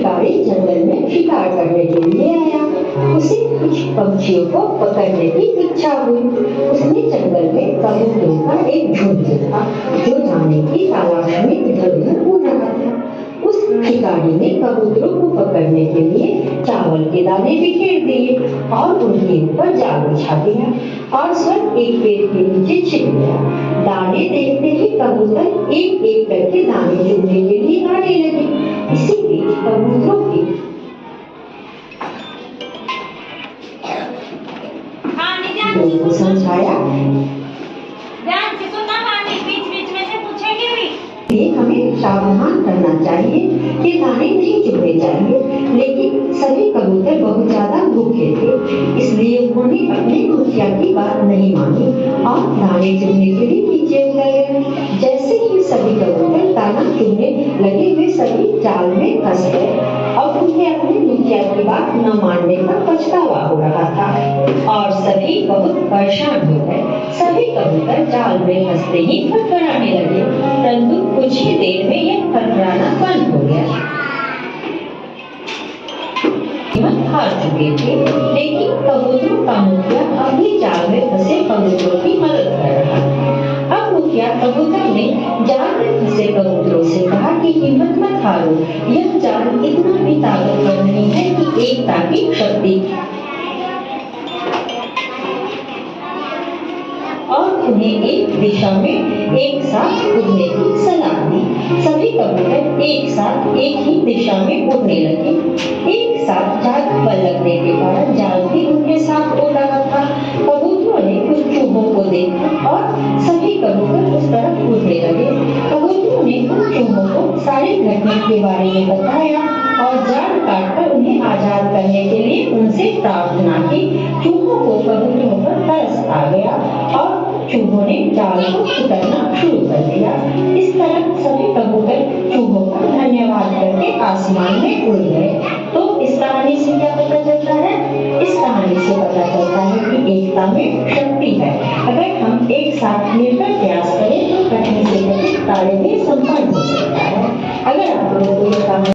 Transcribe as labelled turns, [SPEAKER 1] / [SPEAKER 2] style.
[SPEAKER 1] शिकारी जंगल में शिकार करने के लिए आया। उसे कुछ पक्षियों को पकड़ने की इच्छा हुई। उसने जंगल में कबूतरों का एक झुंड देखा जो जाने की तलाश में इधर उधर उड़ रहा था। उस शिकारी ने कबूतरों को पकड़ने के लिए चावल के दाने बिखेर दिए और उनके ऊपर जाल बिछा दिया और स्वयं एक पेड़ के नीचे छिप गया। दाने देखते ही कबूतर एक एक करके दाने चुनने के लिए आने लगे। इसी बीच कबूतरों की लोगों को समझाया हमें सावधान करना चाहिए कि दाने नहीं चुनने चाहिए, लेकिन सभी कबूतर बहुत ज्यादा भूखे थे, इसलिए उन्होंने अपने मुखिया की बात नहीं मानी और दाने चुनने के लिए नीचे उतर गए। जैसे ही सभी कबूतर दाना चुनने लगे वे सभी जाल में फंस गए और उन्हें अपने मुखिया की बात न मानने का पछतावा हो रहा था और सभी बहुत परेशान हो गए। सभी कबूतर जाल में फंसते ही फटफड़ाने लगे, परंतु कुछ ही देर में यह फटफड़ाना बंद हो गया। हिम्मत हार चुके थे, लेकिन कबूतरों का मुखिया अभी जाल में फंसे कबूतरों की मदद कर रहा था। अब मुखिया कबूतर ने जाल में फंसे कबूतरों से कहा कि हिम्मत मत हारो, यह जाल इतना भी ताकतवर नहीं है कि एकता की शक्ति और उन्हें एक दिशा में एक साथ उड़ने की सलाह दी। सभी कबूतर एक साथ एक ही दिशा में उड़ने लगे। एक साथ ज्यादा बल लगने के कारण जाल भी उनके साथ उड़ रहा था। कबूतरों ने कुछ चूहों को देखा और सभी कबूतर उस तरफ उड़ने लगे। कबूतरों ने उन चूहों को सारी घटना के बारे में बताया और जाल काटकर उन्हें आजाद करने के लिए उनसे प्रार्थना की। चूहों को कबूतरों पर तरस आ गया और चूहों ने जाल को उतरना शुरू कर दिया। इस तरह सभी कबूतर चूहों का धन्यवाद करके आसमान में उड़ गए। तो इस कहानी से क्या पता चलता है? इस कहानी से पता चलता है कि एकता में शक्ति है। अगर हम एक साथ मिलकर प्रयास करें तो कठिन से कठिन कार्य भी संपन्न हो सकता है। अगर आप लोगों को ये